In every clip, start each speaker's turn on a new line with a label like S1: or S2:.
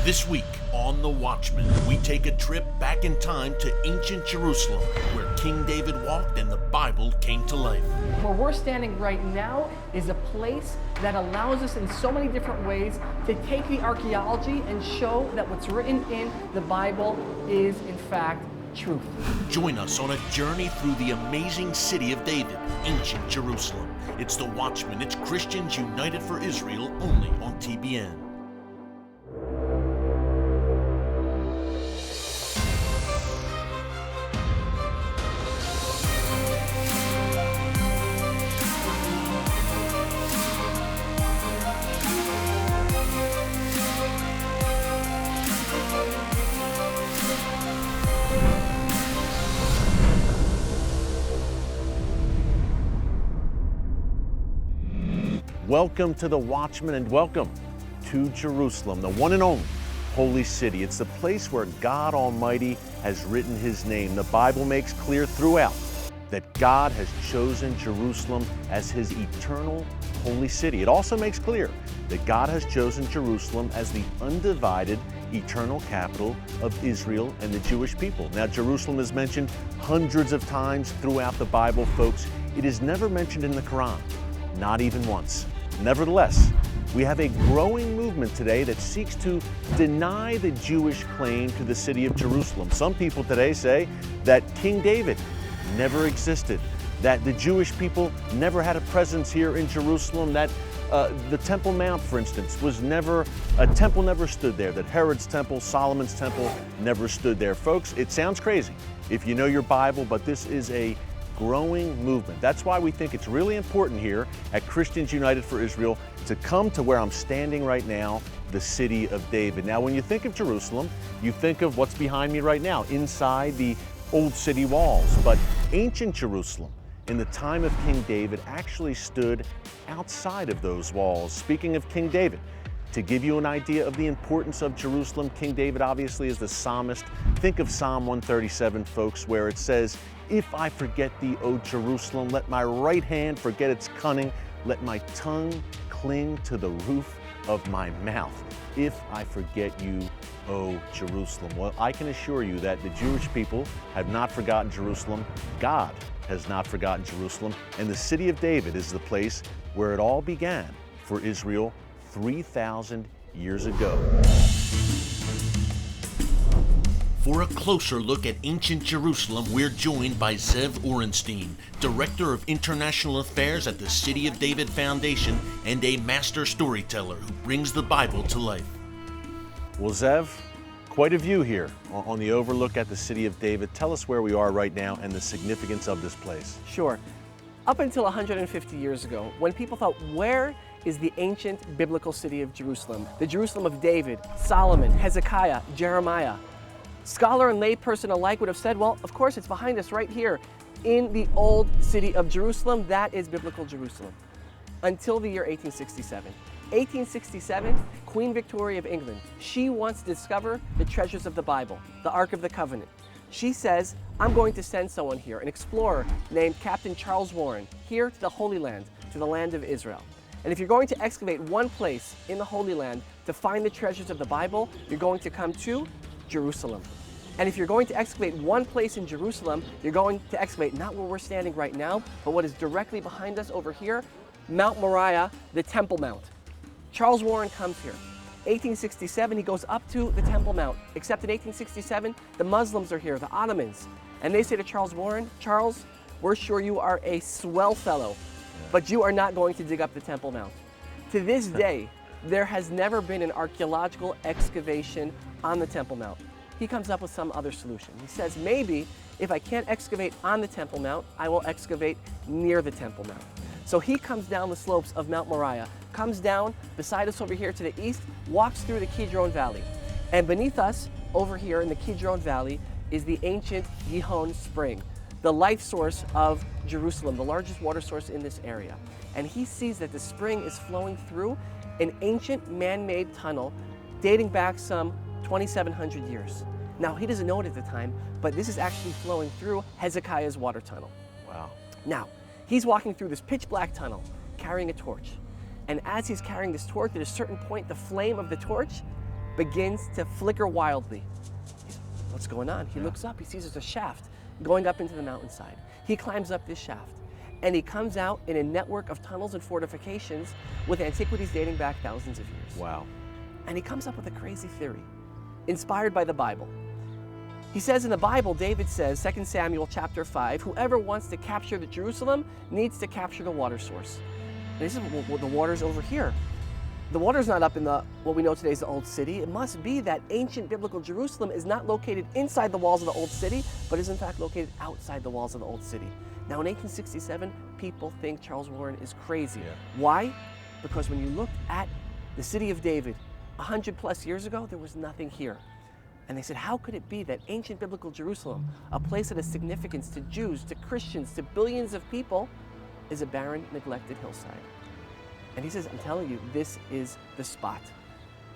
S1: This week on The Watchman, we take a trip back in time to ancient Jerusalem, where King David walked and the Bible came to life.
S2: Where we're standing right now is a place that allows us in so many different ways to take the archaeology and show that what's written in the Bible is in fact truth.
S1: Join us on a journey through the amazing city of David, ancient Jerusalem. It's The Watchman. It's Christians United for Israel, only on TBN. Welcome to The Watchman and welcome to Jerusalem, the one and only holy city. It's the place where God Almighty has written His name. The Bible makes clear throughout that God has chosen Jerusalem as His eternal holy city. It also makes clear that God has chosen Jerusalem as the undivided eternal capital of Israel and the Jewish people. Now, Jerusalem is mentioned hundreds of times throughout the Bible, folks. It is never mentioned in the Quran, not even once. Nevertheless, we have a growing movement today that seeks to deny the Jewish claim to the city of Jerusalem. Some people today say that King David never existed, that the Jewish people never had a presence here in Jerusalem, that the Temple Mount, for instance, a temple never stood there, that Herod's temple, Solomon's temple never stood there. Folks, it sounds crazy if you know your Bible, but this is a growing movement. That's why we think it's really important here at Christians United for Israel to come to where I'm standing right now, the city of David. Now, when you think of Jerusalem, you think of what's behind me right now, inside the old city walls. But ancient Jerusalem, in the time of King David, actually stood outside of those walls. Speaking of King David, to give you an idea of the importance of Jerusalem, King David obviously is the psalmist. Think of Psalm 137, folks, where it says, "If I forget thee, O Jerusalem, let my right hand forget its cunning, let my tongue cling to the roof of my mouth. If I forget you, O Jerusalem." Well, I can assure you that the Jewish people have not forgotten Jerusalem. God has not forgotten Jerusalem. And the city of David is the place where it all began for Israel 3,000 years ago. For a closer look at ancient Jerusalem, we're joined by Zev Orenstein, Director of International Affairs at the City of David Foundation and a master storyteller who brings the Bible to life. Well, Zev, quite a view here on the overlook at the City of David. Tell us where we are right now and the significance of this place.
S2: Sure. Up until 150 years ago, when people thought, where is the ancient biblical city of Jerusalem? The Jerusalem of David, Solomon, Hezekiah, Jeremiah. Scholar and layperson alike would have said, well, of course, it's behind us right here in the old city of Jerusalem. That is biblical Jerusalem. Until the year 1867. 1867, Queen Victoria of England, she wants to discover the treasures of the Bible, the Ark of the Covenant. She says, I'm going to send someone here, an explorer named Captain Charles Warren, here to the Holy Land, to the land of Israel. And if you're going to excavate one place in the Holy Land to find the treasures of the Bible, you're going to come to Jerusalem. And if you're going to excavate one place in Jerusalem, you're going to excavate not where we're standing right now, but what is directly behind us over here, Mount Moriah, the Temple Mount. Charles Warren comes here. 1867, he goes up to the Temple Mount, except in 1867, the Muslims are here, the Ottomans. And they say to Charles Warren, Charles, we're sure you are a swell fellow, but you are not going to dig up the Temple Mount. To this day, there has never been an archaeological excavation on the Temple Mount. He comes up with some other solution. He says, maybe if I can't excavate on the Temple Mount, I will excavate near the Temple Mount. So he comes down the slopes of Mount Moriah, comes down beside us over here to the east, walks through the Kidron Valley. And beneath us, over here in the Kidron Valley, is the ancient Gihon Spring, the life source of Jerusalem, the largest water source in this area. And he sees that the spring is flowing through an ancient man-made tunnel dating back some 2,700 years. Now, he doesn't know it at the time, but this is actually flowing through Hezekiah's water tunnel.
S1: Wow.
S2: Now, he's walking through this pitch black tunnel, carrying a torch. And as he's carrying this torch, at a certain point, the flame of the torch begins to flicker wildly. What's going on? He looks up, he sees there's a shaft going up into the mountainside. He climbs up this shaft, and he comes out in a network of tunnels and fortifications with antiquities dating back thousands of years.
S1: Wow.
S2: And he comes up with a crazy theory, inspired by the Bible. He says in the Bible, David says, 2 Samuel chapter 5, whoever wants to capture the Jerusalem needs to capture the water source. And he says, well, the water's over here. The water's not up in what we know today as the Old City. It must be that ancient biblical Jerusalem is not located inside the walls of the Old City, but is in fact located outside the walls of the Old City. Now in 1867, people think Charles Warren is crazy.
S1: Yeah.
S2: Why? Because when you look at the city of David, 100 plus years ago, there was nothing here. And they said, how could it be that ancient biblical Jerusalem, a place that has significance to Jews, to Christians, to billions of people, is a barren, neglected hillside? And he says, I'm telling you, this is the spot.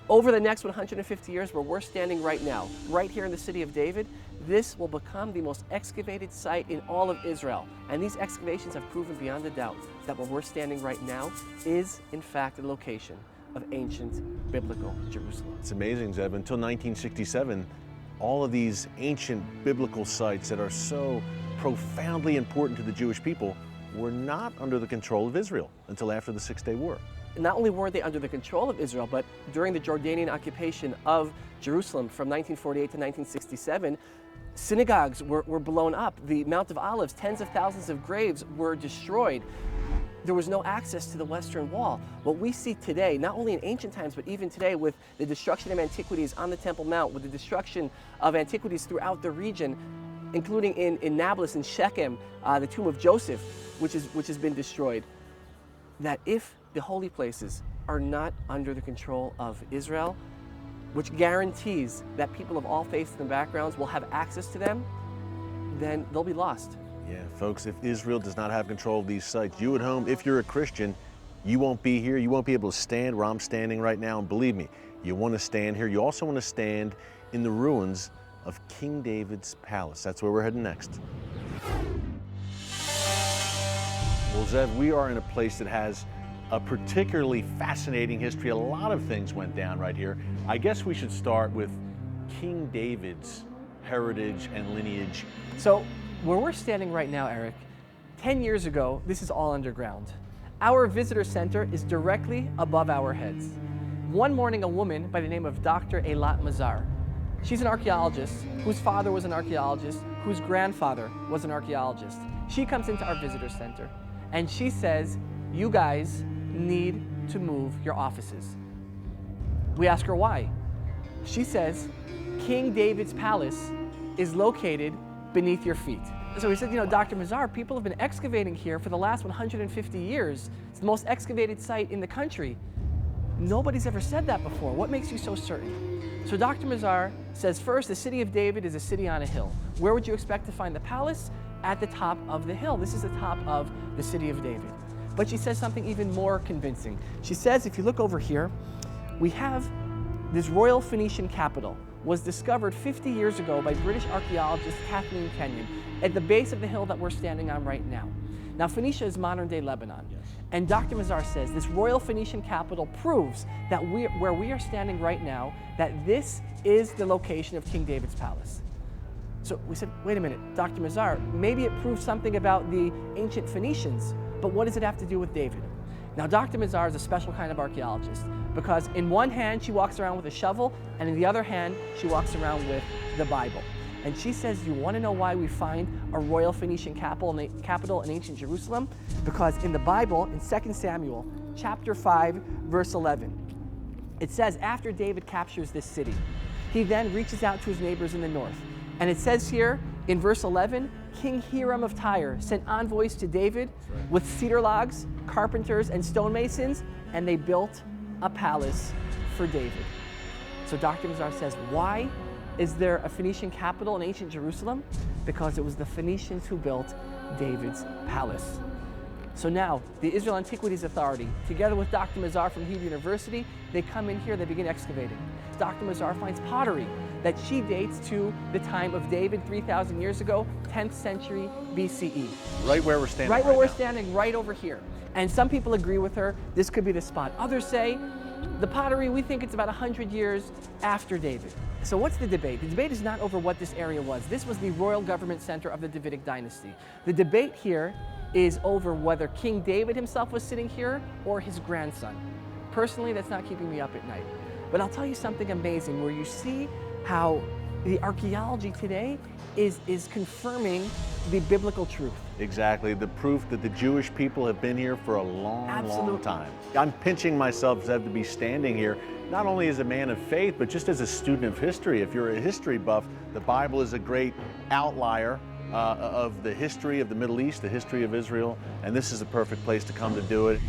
S2: Over the next 150 years, where we're standing right now, right here in the city of David, this will become the most excavated site in all of Israel. And these excavations have proven beyond a doubt that where we're standing right now is, in fact, the location of ancient biblical Jerusalem.
S1: It's amazing, Zev. Until 1967, all of these ancient biblical sites that are so profoundly important to the Jewish people were not under the control of Israel until after the Six-Day War.
S2: Not only weren't they under the control of Israel, but during the Jordanian occupation of Jerusalem from 1948 to 1967, synagogues were blown up. The Mount of Olives, tens of thousands of graves were destroyed. There was no access to the Western Wall. What we see today, not only in ancient times, but even today with the destruction of antiquities on the Temple Mount, with the destruction of antiquities throughout the region, including in Nablus and Shechem, the tomb of Joseph, which has been destroyed, that if the holy places are not under the control of Israel, which guarantees that people of all faiths and backgrounds will have access to them, then they'll be lost.
S1: Yeah, folks, if Israel does not have control of these sites, you at home, if you're a Christian, you won't be here. You won't be able to stand where I'm standing right now. And believe me, you want to stand here. You also want to stand in the ruins of King David's palace. That's where we're heading next. Well, Zev, we are in a place that has a particularly fascinating history. A lot of things went down right here. I guess we should start with King David's heritage and lineage.
S2: So where we're standing right now, Eric, 10 years ago, this is all underground. Our visitor center is directly above our heads. One morning, a woman by the name of Dr. Eilat Mazar, she's an archaeologist whose father was an archaeologist, whose grandfather was an archaeologist. She comes into our visitor center and she says, you guys need to move your offices. We ask her why. She says, King David's palace is located beneath your feet. So we said, Dr. Mazar, people have been excavating here for the last 150 years. It's the most excavated site in the country. Nobody's ever said that before. What makes you so certain? So Dr. Mazar says, first, the city of David is a city on a hill. Where would you expect to find the palace? At the top of the hill. This is the top of the city of David. But she says something even more convincing. She says, if you look over here, we have this royal Phoenician capital was discovered 50 years ago by British archaeologist Kathleen Kenyon at the base of the hill that we're standing on right now. Now, Phoenicia is modern-day Lebanon. Yes. And Dr. Mazar says this royal Phoenician capital proves that where we are standing right now, that this is the location of King David's palace. So we said, wait a minute, Dr. Mazar, maybe it proves something about the ancient Phoenicians, but what does it have to do with David? Now, Dr. Mazar is a special kind of archaeologist because in one hand she walks around with a shovel and in the other hand she walks around with the Bible. And she says, you want to know why we find a royal Phoenician capital in ancient Jerusalem? Because in the Bible, in 2 Samuel chapter 5, verse 11, it says, after David captures this city, he then reaches out to his neighbors in the north. And it says here in verse 11, King Hiram of Tyre sent envoys to David with cedar logs, carpenters, and stonemasons, and they built a palace for David. So Dr. Mazar says, why is there a Phoenician capital in ancient Jerusalem? Because it was the Phoenicians who built David's palace. So now, the Israel Antiquities Authority, together with Dr. Mazar from Hebrew University, they come in here, they begin excavating. Dr. Mazar finds pottery that she dates to the time of David 3,000 years ago, 10th century BCE.
S1: Right where we're standing.
S2: Right where we're standing, right over here. And some people agree with her, this could be the spot. Others say, The pottery, we think it's about 100 years after David. So what's the debate? The debate is not over what this area was. This was the royal government center of the Davidic dynasty. The debate here is over whether King David himself was sitting here or his grandson. Personally, that's not keeping me up at night. But I'll tell you something amazing where you see how the archaeology today is confirming the biblical truth.
S1: Exactly, the proof that the Jewish people have been here for a long,
S2: Absolutely.
S1: long time. I'm pinching myself, Zev, to be standing here, not only as a man of faith, but just as a student of history. If you're a history buff, the Bible is a great outlier of the history of the Middle East, the history of Israel, and this is a perfect place to come to do it.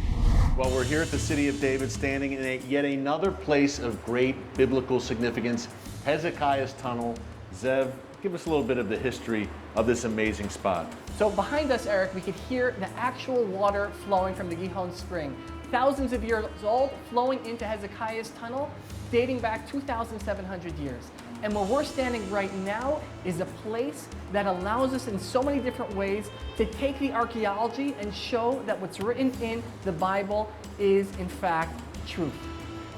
S1: Well, we're here at the City of David, standing in yet another place of great biblical significance, Hezekiah's Tunnel. Zev, give us a little bit of the history of this amazing spot.
S2: So behind us, Eric, we could hear the actual water flowing from the Gihon Spring. Thousands of years old, flowing into Hezekiah's Tunnel, dating back 2,700 years. And where we're standing right now is a place that allows us in so many different ways to take the archaeology and show that what's written in the Bible is in fact truth.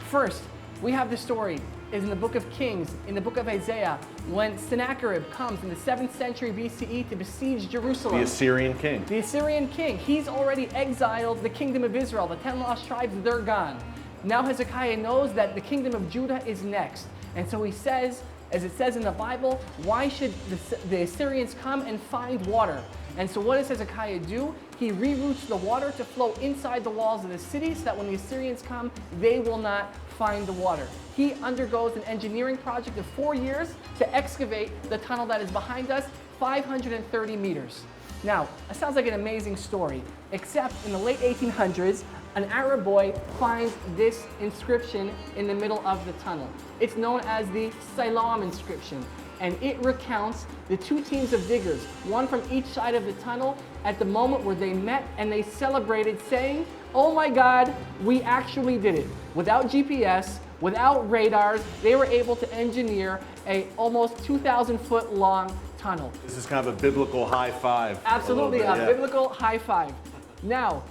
S2: First, we have the story is in the book of Kings, in the book of Isaiah, when Sennacherib comes in the 7th century BCE to besiege Jerusalem.
S1: The Assyrian king.
S2: The Assyrian king. He's already exiled the kingdom of Israel. The 10 lost tribes, they're gone. Now Hezekiah knows that the kingdom of Judah is next. And so he says, as it says in the Bible, why should the Assyrians come and find water? And so what does Hezekiah do? He reroutes the water to flow inside the walls of the city so that when the Assyrians come, they will not find the water. He undergoes an engineering project of 4 years to excavate the tunnel that is behind us, 530 meters. Now, it sounds like an amazing story, except in the late 1800s, an Arab boy finds this inscription in the middle of the tunnel. It's known as the Salam Inscription, and it recounts the two teams of diggers, one from each side of the tunnel, at the moment where they met and they celebrated saying, "Oh my God, we actually did it." Without GPS, without radars, they were able to engineer a almost 2,000 foot long tunnel.
S1: This is kind of a biblical high five.
S2: Absolutely,
S1: a little bit,
S2: biblical high five. Now,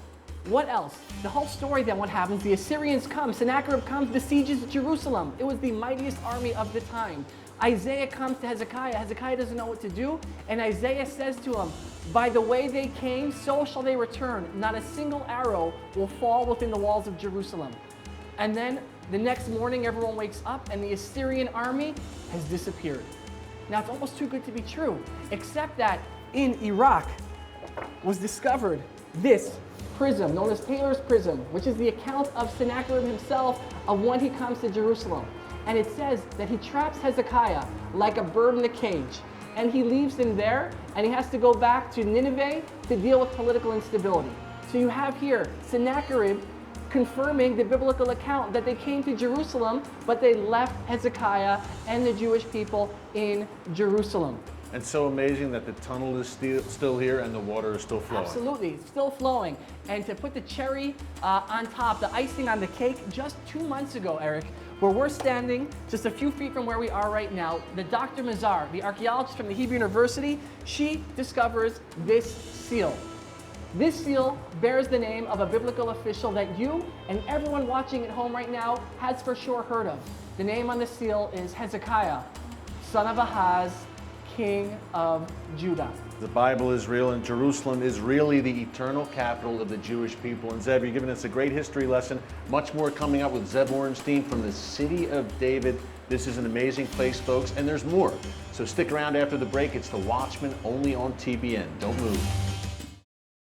S2: what else? The whole story then, what happens? The Assyrians come, Sennacherib comes, besieges Jerusalem. It was the mightiest army of the time. Isaiah comes to Hezekiah. Hezekiah doesn't know what to do, and Isaiah says to him, "By the way they came, so shall they return. Not a single arrow will fall within the walls of Jerusalem." And then the next morning, everyone wakes up, and the Assyrian army has disappeared. Now, it's almost too good to be true, except that in Iraq was discovered this prism, known as Taylor's Prism, which is the account of Sennacherib himself of when he comes to Jerusalem. And it says that he traps Hezekiah like a bird in a cage, and he leaves him there, and he has to go back to Nineveh to deal with political instability. So you have here Sennacherib confirming the biblical account that they came to Jerusalem, but they left Hezekiah and the Jewish people in Jerusalem.
S1: And so amazing that the tunnel is still here and the water is still flowing.
S2: Absolutely, still flowing. And to put the cherry on top, the icing on the cake, just 2 months ago, Eric, where we're standing just a few feet from where we are right now, the Dr. Mazar, the archaeologist from the Hebrew University, she discovers this seal. This seal bears the name of a biblical official that you and everyone watching at home right now has for sure heard of. The name on the seal is Hezekiah, son of Ahaz, king of Judah.
S1: The Bible is real, and Jerusalem is really the eternal capital of the Jewish people. And Zeb, you're giving us a great history lesson. Much more coming up with Zeb Orenstein from the City of David. This is an amazing place, folks, and there's more. So stick around after the break. It's the Watchman, only on TBN. Don't move.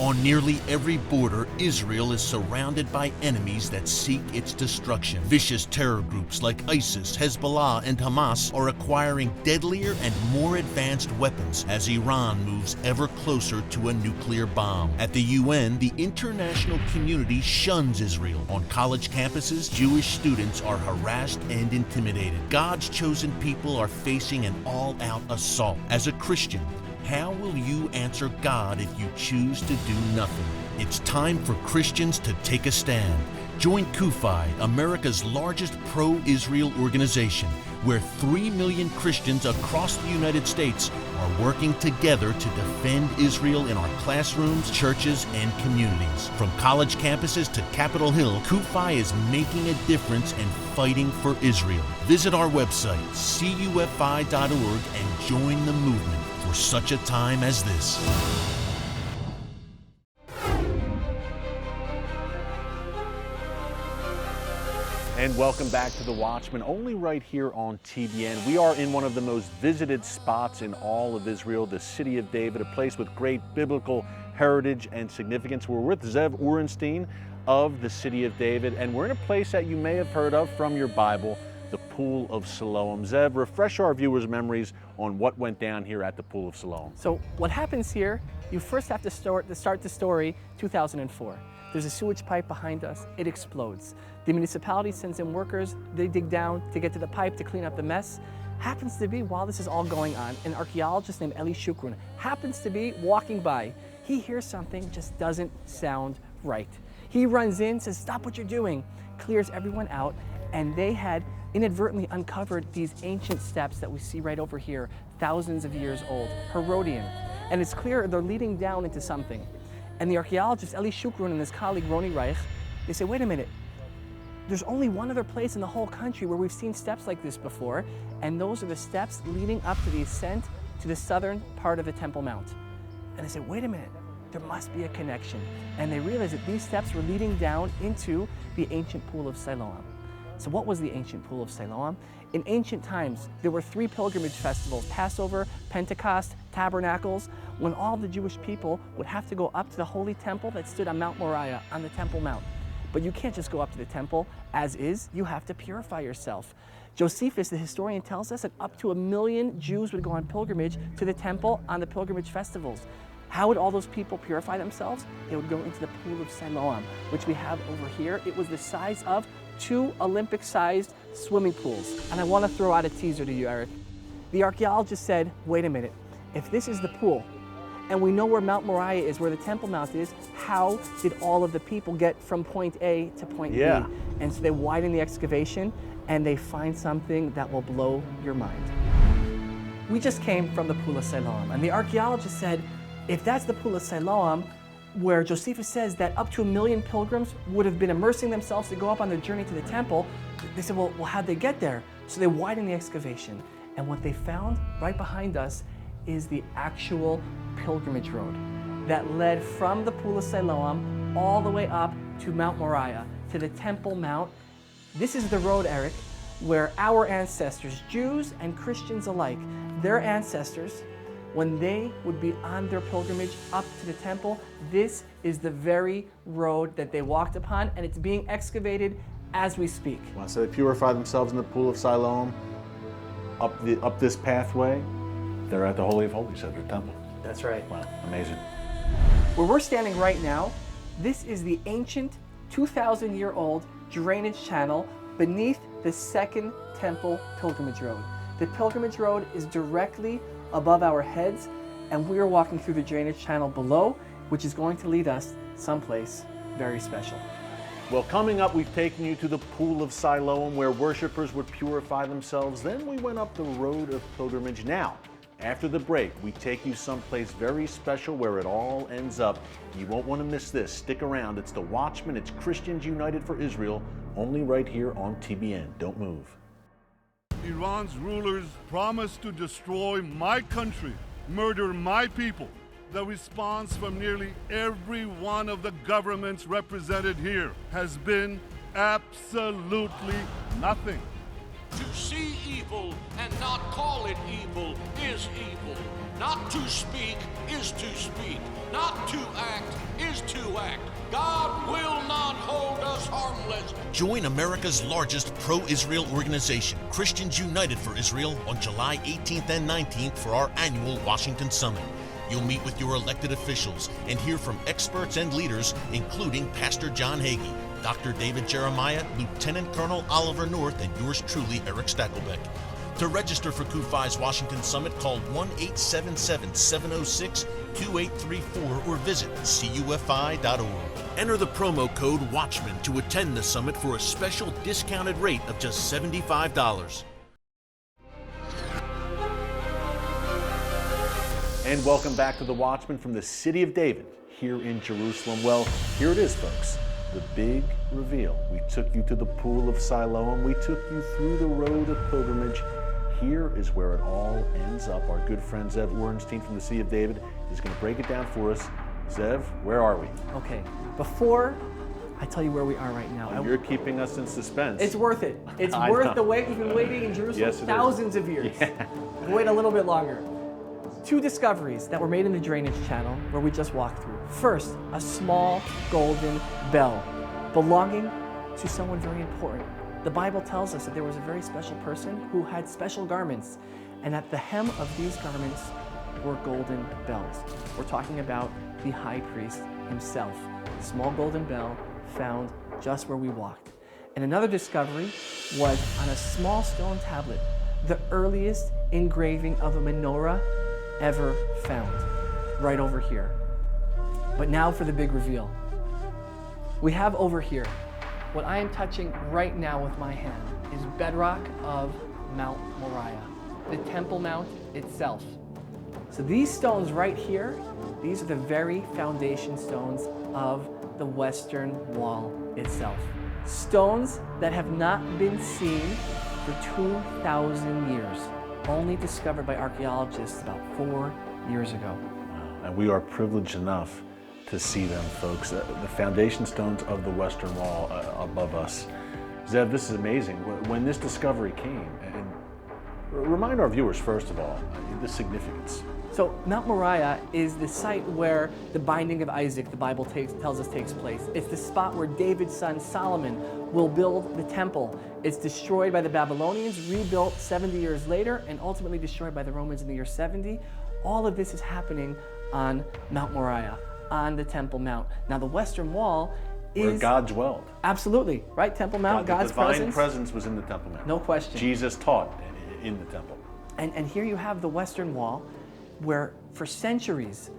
S3: On nearly every border, Israel is surrounded by enemies that seek its destruction. Vicious terror groups like ISIS, Hezbollah, and Hamas are acquiring deadlier and more advanced weapons as Iran moves ever closer to a nuclear bomb. At the UN, the international community shuns Israel. On college campuses, Jewish students are harassed and intimidated. God's chosen people are facing an all-out assault. As a Christian, how will you answer God if you choose to do nothing? It's time for Christians to take a stand. Join CUFI, America's largest pro-Israel organization, where 3 million Christians across the United States are working together to defend Israel in our classrooms, churches, and communities. From college campuses to Capitol Hill, CUFI is making a difference and fighting for Israel. Visit our website, cufi.org, and join the movement for such a time as this.
S1: And welcome back to The Watchman, only right here on TBN. We are in one of the most visited spots in all of Israel, the city of David, a place with great biblical heritage and significance. We're with Zev Urenstein of the city of David, and we're in a place that you may have heard of from your Bible, the Pool of Siloam. Zev, refresh our viewers' memories on what went down here at the Pool of Siloam.
S2: So what happens here, you first have to start the story 2004. There's a sewage pipe behind us, it explodes. The municipality sends in workers, they dig down to get to the pipe to clean up the mess. Happens to be, while this is all going on, an archaeologist named Eli Shukron happens to be walking by. He hears something just doesn't sound right. He runs in, says, "Stop what you're doing," clears everyone out, and they had inadvertently uncovered these ancient steps that we see right over here, thousands of years old, Herodian. And it's clear they're leading down into something. And the archaeologist Eli Shukron and his colleague Roni Reich, they say, wait a minute, there's only one other place in the whole country where we've seen steps like this before, and those are the steps leading up to the ascent to the southern part of the Temple Mount. And they say, wait a minute, there must be a connection. And they realize that these steps were leading down into the ancient Pool of Siloam. So what was the ancient Pool of Siloam? In ancient times, there were 3 pilgrimage festivals, Passover, Pentecost, Tabernacles, when all the Jewish people would have to go up to the Holy Temple that stood on Mount Moriah, on the Temple Mount. But you can't just go up to the temple as is, you have to purify yourself. Josephus, the historian, tells us that up to 1 million Jews would go on pilgrimage to the temple on the pilgrimage festivals. How would all those people purify themselves? They would go into the Pool of Siloam, which we have over here. It was the size of 2 Olympic-sized swimming pools. And I want to throw out a teaser to you, Eric. The archaeologist said, wait a minute, if this is the pool, and we know where Mount Moriah is, where the Temple Mount is, how did all of the people get from point A to point B? And so they widen the excavation, and they find something that will blow your mind. We just came from the Pool of Siloam, and the archaeologist said, if that's the Pool of Siloam, where Josephus says that up to 1 million pilgrims would have been immersing themselves to go up on their journey to the temple, they said, well, how'd they get there? So they widened the excavation, and what they found right behind us is the actual pilgrimage road that led from the Pool of Siloam all the way up to Mount Moriah, to the Temple Mount. This is the road, Eric, where our ancestors, Jews and Christians alike, their ancestors, when they would be on their pilgrimage up to the temple, this is the very road that they walked upon, and it's being excavated as we speak.
S1: Wow, so they purify themselves in the Pool of Siloam, up this pathway, they're at the Holy of Holies at their temple.
S2: That's right.
S1: Wow, amazing.
S2: Where we're standing right now, this is the ancient 2,000-year-old drainage channel beneath the Second Temple Pilgrimage Road. The pilgrimage road is directly above our heads, and we are walking through the drainage channel below, which is going to lead us someplace very special.
S1: Well, coming up, we've taken you to the Pool of Siloam, where worshipers would purify themselves. Then we went up the road of pilgrimage. Now, after the break, we take you someplace very special where it all ends up. You won't want to miss this. Stick around. It's The Watchman. It's Christians United for Israel, only right here on TBN. Don't move.
S4: Iran's rulers promised to destroy my country, murder my people. The response from nearly every one of the governments represented here has been absolutely nothing.
S5: To see evil and not call it evil is evil. Not to speak is to speak. Not to act is to act. God will not hold us harmless.
S3: Join America's largest pro-Israel organization, Christians United for Israel, on July 18th and 19th for our annual Washington Summit. You'll meet with your elected officials and hear from experts and leaders, including Pastor John Hagee, Dr. David Jeremiah, Lieutenant Colonel Oliver North, and yours truly, Erick Stakelbeck. To register for CUFI's Washington Summit, call 1-877-706-2834 or visit cufi.org. Enter the promo code Watchman to attend the summit for a special discounted rate of just $75.
S1: And welcome back to the Watchman from the City of David here in Jerusalem. Well, here it is, folks, the big reveal. We took you to the Pool of Siloam. We took you through the road of pilgrimage. Here is where it all ends up. Our good friend Zev Orenstein from the City of David is going to break it down for us. Zev, where are we?
S2: Okay, before I tell you where we are right now.
S1: You're keeping us in suspense.
S2: It's worth it. It's
S1: I
S2: worth
S1: know.
S2: the wait. We've been waiting in Jerusalem
S1: Yes, it
S2: thousands
S1: is.
S2: of years.
S1: Yeah.
S2: We'll wait a little bit longer. Two discoveries that were made in the drainage channel where we just walked through. First, a small golden bell belonging to someone very important. The Bible tells us that there was a very special person who had special garments, and at the hem of these garments were golden bells. We're talking about the high priest himself. Small golden bell found just where we walked. And another discovery was on a small stone tablet, the earliest engraving of a menorah ever found, right over here. But now for the big reveal. We have over here, what I am touching right now with my hand is bedrock of Mount Moriah, the Temple Mount itself. So these stones right here, these are the very foundation stones of the Western Wall itself. Stones that have not been seen for 2,000 years, only discovered by archaeologists about 4 years ago.
S1: Wow. And we are privileged enough to see them, folks. The foundation stones of the Western Wall above us. Zev, this is amazing. When this discovery came, and remind our viewers, first of all, the significance.
S2: So Mount Moriah is the site where the binding of Isaac, the Bible tells us, takes place. It's the spot where David's son Solomon will build the temple. It's destroyed by the Babylonians, rebuilt 70 years later, and ultimately destroyed by the Romans in the year 70. All of this is happening on Mount Moriah, on the Temple Mount. Now the Western Wall is
S1: where God dwelled.
S2: Absolutely, right? Temple Mount, God's
S1: the divine
S2: presence.
S1: presence was in the Temple Mount.
S2: No question.
S1: Jesus taught in the temple.
S2: And here you have the Western Wall, where for centuries,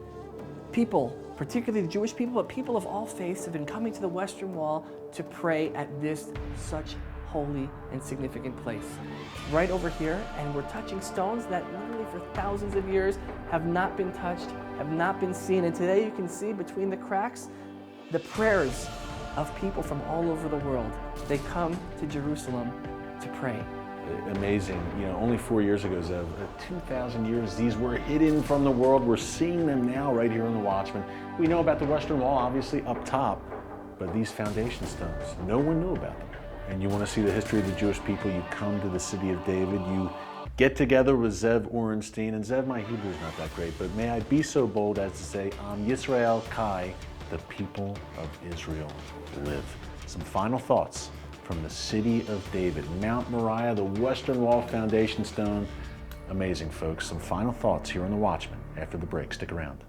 S2: people, particularly the Jewish people, but people of all faiths, have been coming to the Western Wall to pray at this such holy and significant place. Right over here, and we're touching stones that literally for thousands of years have not been touched, have not been seen. And today you can see between the cracks the prayers of people from all over the world. They come to Jerusalem to pray.
S1: Amazing. You know, only 4 years ago, Zev, 2,000 years, these were hidden from the world. We're seeing them now right here on the Watchman. We know about the Western Wall, obviously, up top, but these foundation stones, no one knew about them. And you want to see the history of the Jewish people, you come to the City of David, you get together with Zev Orenstein, and Zev, my Hebrew is not that great, but may I be so bold as to say, Am Yisrael Kai, the people of Israel live. Some final thoughts from the City of David, Mount Moriah, the Western Wall foundation stone. Amazing, folks. Some final thoughts here on The Watchman after the break. Stick around.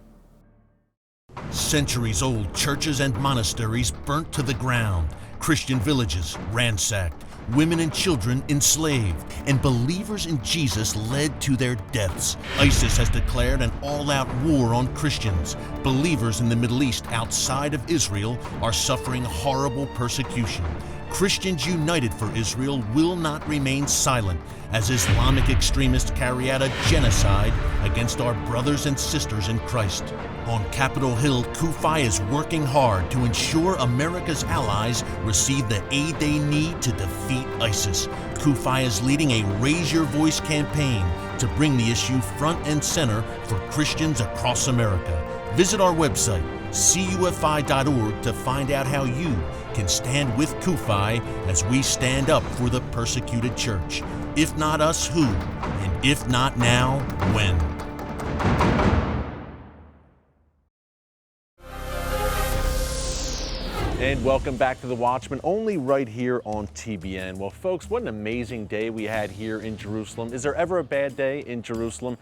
S3: Centuries-old churches and monasteries burnt to the ground, Christian villages ransacked, women and children enslaved, and believers in Jesus led to their deaths. ISIS has declared an all-out war on Christians. Believers in the Middle East outside of Israel are suffering horrible persecution. Christians united for Israel will not remain silent as Islamic extremists carry out a genocide against our brothers and sisters in Christ. On Capitol Hill, CUFI is working hard to ensure America's allies receive the aid they need to defeat ISIS. CUFI is leading a Raise Your Voice campaign to bring the issue front and center for Christians across America. Visit our website, cufi.org, to find out how you can stand with CUFI as we stand up for the persecuted church. If not us, who? And if not now, when?
S1: And welcome back to The Watchman, only right here on TBN. Well, folks, what an amazing day we had here in Jerusalem. Is there ever a bad day in Jerusalem?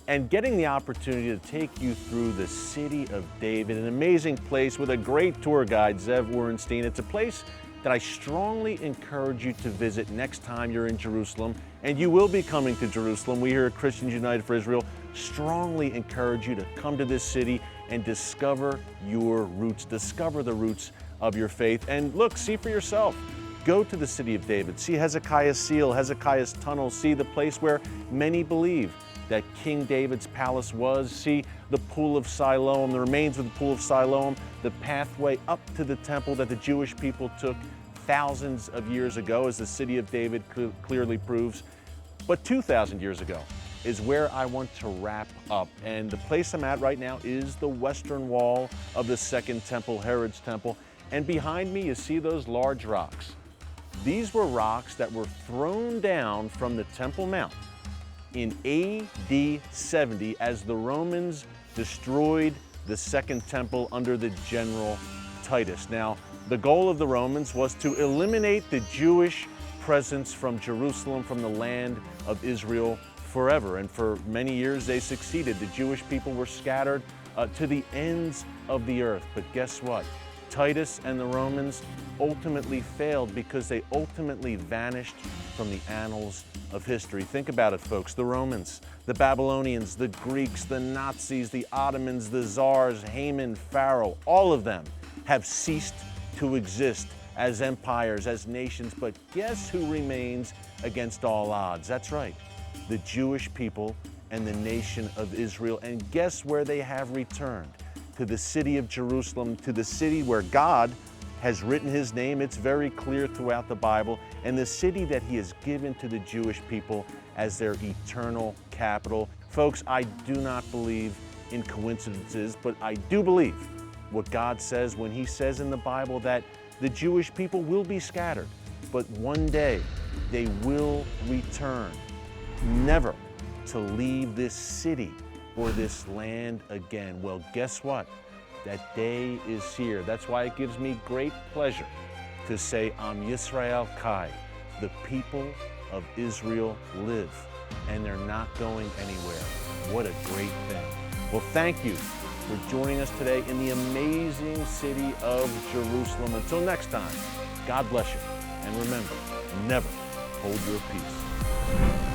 S1: And getting the opportunity to take you through the City of David, an amazing place with a great tour guide, Zev Orenstein. It's a place that I strongly encourage you to visit next time you're in Jerusalem, and you will be coming to Jerusalem. We here at Christians United for Israel strongly encourage you to come to this city and discover your roots, discover the roots of your faith, and look, see for yourself. Go to the city of David, see Hezekiah's seal, Hezekiah's tunnel, see the place where many believe that King David's palace was, see the Pool of Siloam, the remains of the Pool of Siloam, the pathway up to the temple that the Jewish people took thousands of years ago, as the city of David clearly proves. But 2,000 years ago is where I want to wrap up. And the place I'm at right now is the western wall of the second temple, Herod's temple. And behind me, you see those large rocks. These were rocks that were thrown down from the Temple Mount in AD 70 as the Romans destroyed the second temple under the general Titus. Now, the goal of the Romans was to eliminate the Jewish presence from Jerusalem, from the land of Israel forever. And for many years they succeeded. The Jewish people were scattered to the ends of the earth. But guess what? Titus and the Romans ultimately failed because they ultimately vanished from the annals of history. Think about it, folks. The Romans, the Babylonians, the Greeks, the Nazis, the Ottomans, the Tsars, Haman, Pharaoh, all of them have ceased to exist as empires, as nations. But guess who remains against all odds? That's right, the Jewish people and the nation of Israel. And guess where they have returned? To the city of Jerusalem, to the city where God has written his name. It's very clear throughout the Bible, and the city that he has given to the Jewish people as their eternal capital. Folks, I do not believe in coincidences, but I do believe what God says when he says in the Bible that the Jewish people will be scattered, but one day they will return, never to leave this city or this land again. Well, guess what? That day is here. That's why it gives me great pleasure to say, Am Yisrael Kai. The people of Israel live, and they're not going anywhere. What a great thing. Well, thank you for joining us today in the amazing city of Jerusalem. Until next time, God bless you. And remember, never hold your peace.